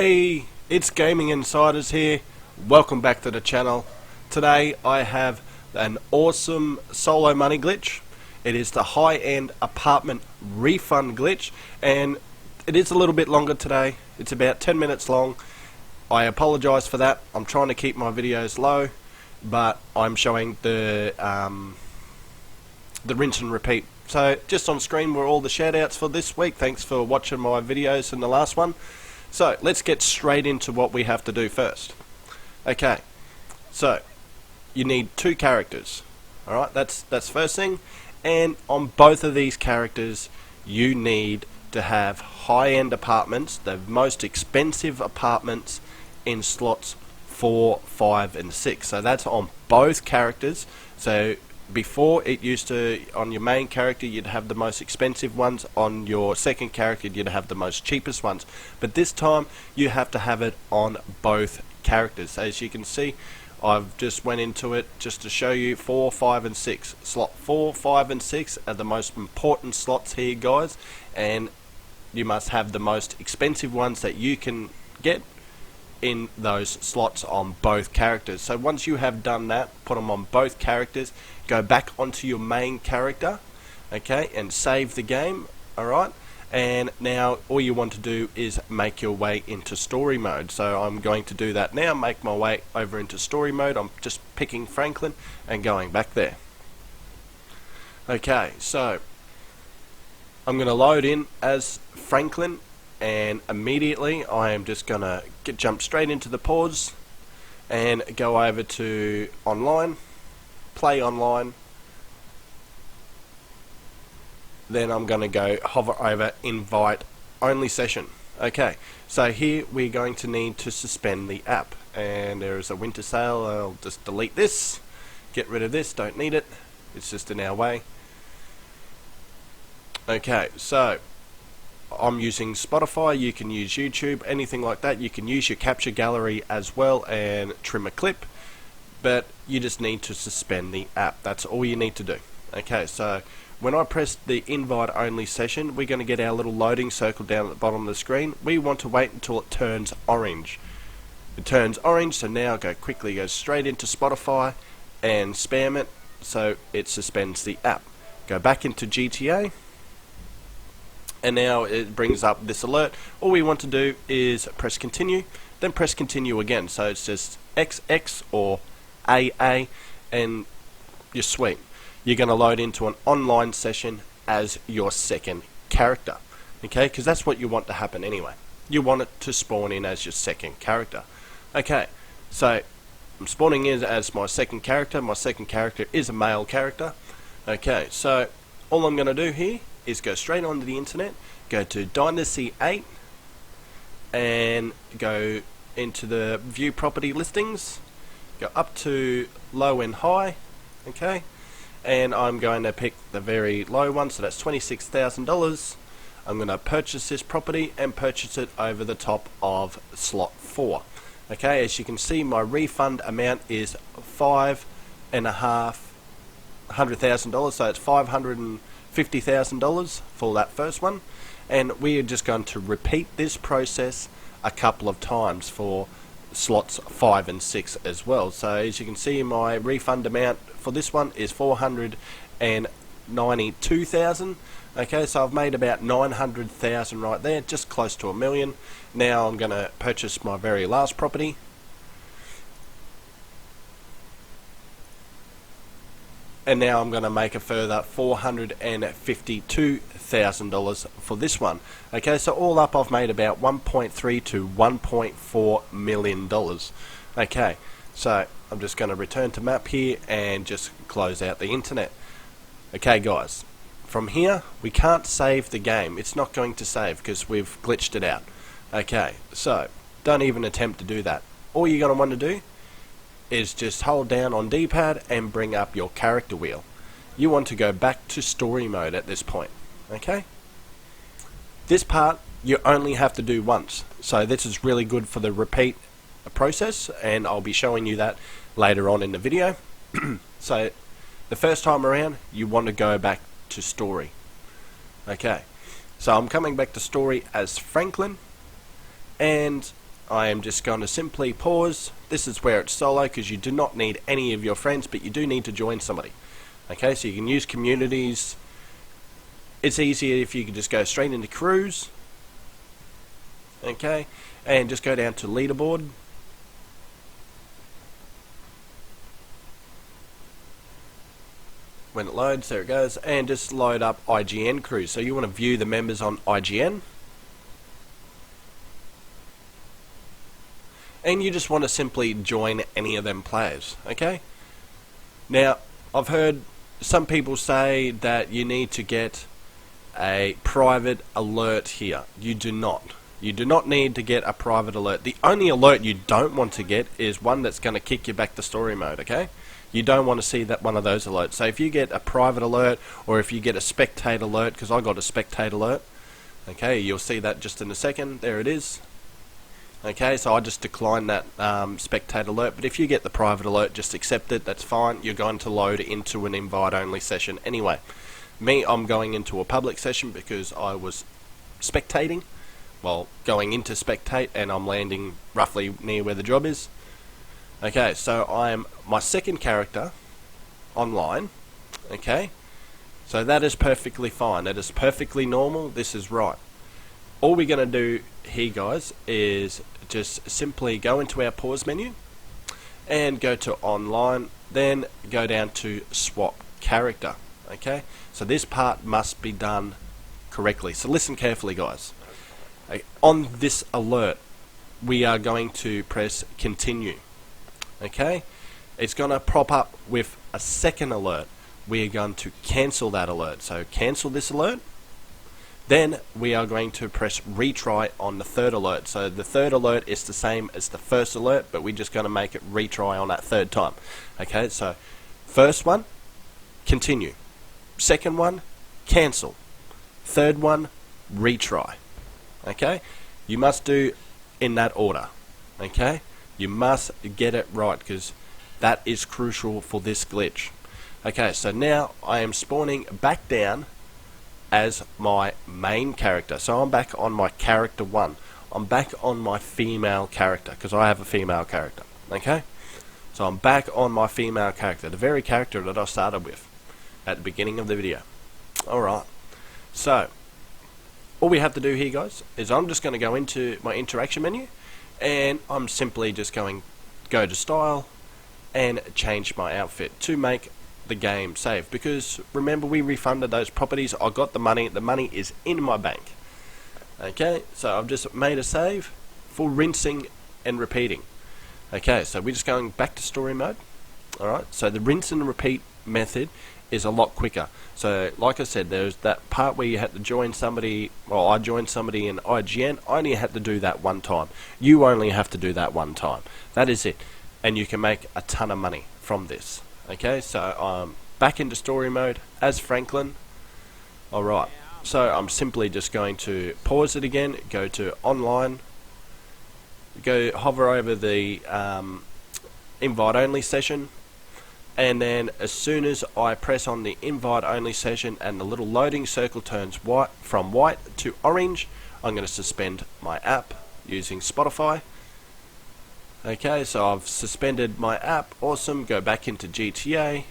Hey, it's Gaming InCydas here. Welcome back to the channel. Today I have an awesome solo money glitch. It is the high-end apartment refund glitch, and it is a little bit longer today. It's about 10 minutes long. I apologize for that. I'm trying to keep my videos low, but I'm showing the rinse and repeat. So just on screen were all the shoutouts for this week. Thanks for watching my videos in the last one. So let's get straight into what we have to do first. Okay, so you need two characters. Alright, that's first thing. And on both of these characters you need to have high-end apartments, the most expensive apartments in slots 4, 5 and 6. So that's on both characters. So before, it used to, on your main character you'd have the most expensive ones, on your second character you'd have the most cheapest ones, but this time you have to have it on both characters. As you can see, I've just went into it just to show you 4, 5 and 6. Slot 4, 5 and 6 are the most important slots here, guys, and you must have the most expensive ones that you can get in those slots on both characters. So once you have done that, put them on both characters, go back onto your main character, okay, and save the game. Alright, and now all you want to do is make your way into story mode. So I'm going to do that now, make my way over into story mode. I'm just picking Franklin and going back there. Okay, so I'm going to load in as Franklin, and immediately I am just going to jump straight into the pause and go over to online, play online. Then I'm going to go hover over invite only session. Okay, so here we're going to need to suspend the app, and there is a winter sale. I'll just delete this, get rid of this, don't need it, it's just in our way. Okay, so I'm using Spotify, you can use YouTube, anything like that. You can use your capture gallery as well and trim a clip, but you just need to suspend the app. That's all you need to do. Okay, so when I press the invite only session, we're going to get our little loading circle down at the bottom of the screen. We want to wait until it turns orange. It turns orange, so now go straight into Spotify and spam it so it suspends the app. Go back into GTA, and now it brings up this alert. All we want to do is press continue, then press continue again. So it's just XX or AA, and you're sweet. You're going to load into an online session as your second character. Okay, because that's what you want to happen anyway. You want it to spawn in as your second character. Okay, so I'm spawning in as my second character. My second character is a male character. Okay, so all I'm going to do here is go straight onto the internet, go to Dynasty 8 and go into the view property listings, go up to low and high, okay, and I'm going to pick the very low one, so that's $26,000. I'm going to purchase this property and purchase it over the top of slot 4. Okay, as you can see, my refund amount is $5,500,000, so it's $550,000 for that first one, and we are just going to repeat this process a couple of times for slots 5 and 6 as well. So as you can see, my refund amount for this one is $492,000. okay, so I've made about $900,000 right there, just close to $1 million. Now I'm going to purchase my very last property, and now I'm going to make a further $452,000 for this one. Okay, so all up I've made about $1.3 to $1.4 million. Okay, so I'm just going to return to map here and just close out the internet. Okay guys, from here we can't save the game. It's not going to save because we've glitched it out. Okay, so don't even attempt to do that. All you're going to want to do is just hold down on D-pad and bring up your character wheel. You want to go back to story mode at this point. Okay? This part you only have to do once, so this is really good for the repeat process, and I'll be showing you that later on in the video. So the first time around you want to go back to story. Okay, so I'm coming back to story as Franklin, and I am just going to simply pause. This is where it's solo because you do not need any of your friends, but you do need to join somebody. Okay, so you can use communities. It's easier if you can just go straight into crews. Okay, and just go down to leaderboard. When it loads, there it goes, and just load up IGN crews. So you want to view the members on IGN. And you just want to simply join any of them players, okay? Now, I've heard some people say that you need to get a private alert here. You do not. You do not need to get a private alert. The only alert you don't want to get is one that's going to kick you back to story mode, okay? You don't want to see that one of those alerts. So if you get a private alert, or if you get a spectate alert, because I got a spectate alert, okay, you'll see that just in a second. There it is. Okay, so I just declined that spectate alert, but if you get the private alert, just accept it, that's fine. You're going to load into an invite-only session anyway. Me, I'm going into a public session because I was spectating, well, going into spectate, and I'm landing roughly near where the job is. Okay, so I'm my second character online, okay, so that is perfectly fine, that is perfectly normal, this is right. All we're going to do here, guys, is just simply go into our pause menu and go to online, then go down to swap character, okay, so this part must be done correctly, so listen carefully, guys. On this alert, we are going to press continue. Okay, it's going to prop up with a second alert. We are going to cancel that alert. So cancel this alert. Then we are going to press retry on the third alert. So the third alert is the same as the first alert, but we're just going to make it retry on that third time. Okay, so first one, continue. Second one, cancel. Third one, retry. Okay, you must do in that order. Okay. You must get it right because that is crucial for this glitch. Okay, so now I am spawning back down as my main character. So I'm back on my character 1. I'm back on my female character because I have a female character. Okay, so I'm back on my female character, the very character that I started with at the beginning of the video. Alright, so all we have to do here, guys, is I'm just going to go into my interaction menu. And I'm simply just going go to style and change my outfit to make the game save, because remember we refunded those properties. I got the money is in my bank. Okay, so I've just made a save for rinsing and repeating. Okay, so we're just going back to story mode. Alright, so the rinse and repeat method is a lot quicker. So like I said, there's that part where you had to join somebody, well, I joined somebody in IGN. I only had to do that one time. You only have to do that one time. That is it. And you can make a ton of money from this. Okay, so I'm back into story mode as Franklin. Alright, so I'm simply just going to pause it again, go to online, go hover over the invite only session. And then as soon as I press on the invite only session and the little loading circle turns white from white to orange, I'm going to suspend my app using Spotify. Okay, so I've suspended my app. Awesome. Go back into GTA.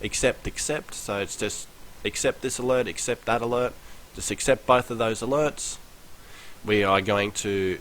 Accept. So it's just accept this alert, accept that alert. Just accept both of those alerts. We are going to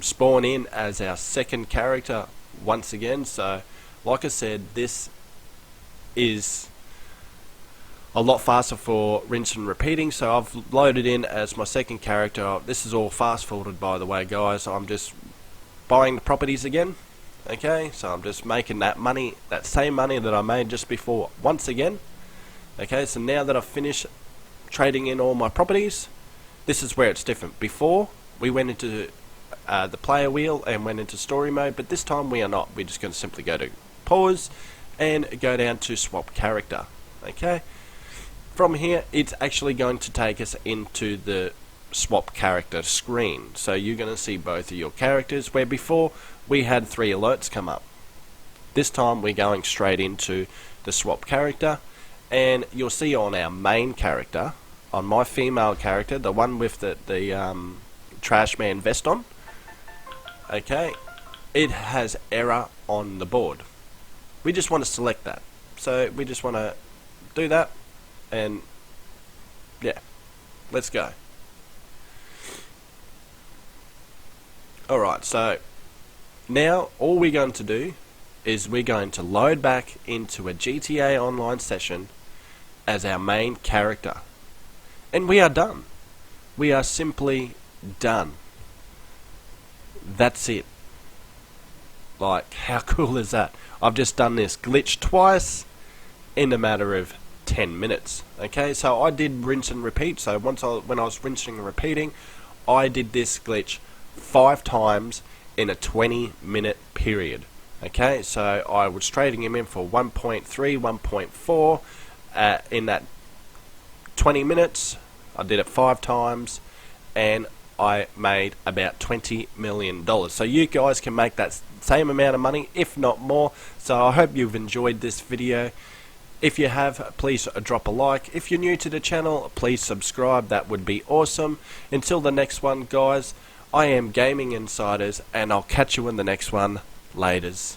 spawn in as our second character once again. So like I said, this is a lot faster for rinse and repeating, so I've loaded in as my second character. This is all fast forwarded, by the way, guys. I'm just buying the properties again. Okay, so I'm just making that money, that same money that I made just before, once again. Okay, so now that I've finished trading in all my properties, this is where it's different. Before, we went into the player wheel and went into story mode, but this time we are not. We're just going to simply go to pause and go down to swap character. Okay, from here it's actually going to take us into the swap character screen, so you're going to see both of your characters, where before we had 3 alerts come up. This time we're going straight into the swap character, and you'll see on our main character, on my female character, the one with the trash man vest on, okay, it has error on the board. We just want to select that. So we just want to do that, and yeah, let's go. Alright, so now all we're going to do is we're going to load back into a GTA Online session as our main character. And we are done. We are simply done. That's it. Like, how cool is that? I've just done this glitch twice in a matter of 10 minutes. Okay, so I did rinse and repeat. So when I was rinsing and repeating, I did this glitch 5 times in a 20-minute period. Okay, so I was trading him in for 1.3, 1.4 in that 20 minutes. I did it 5 times, and I made about $20 million. So you guys can make that same amount of money, if not more. So I hope you've enjoyed this video. If you have, please drop a like. If you're new to the channel, please subscribe. That would be awesome. Until the next one, guys, I am Gaming InCydas, and I'll catch you in the next one. Laters.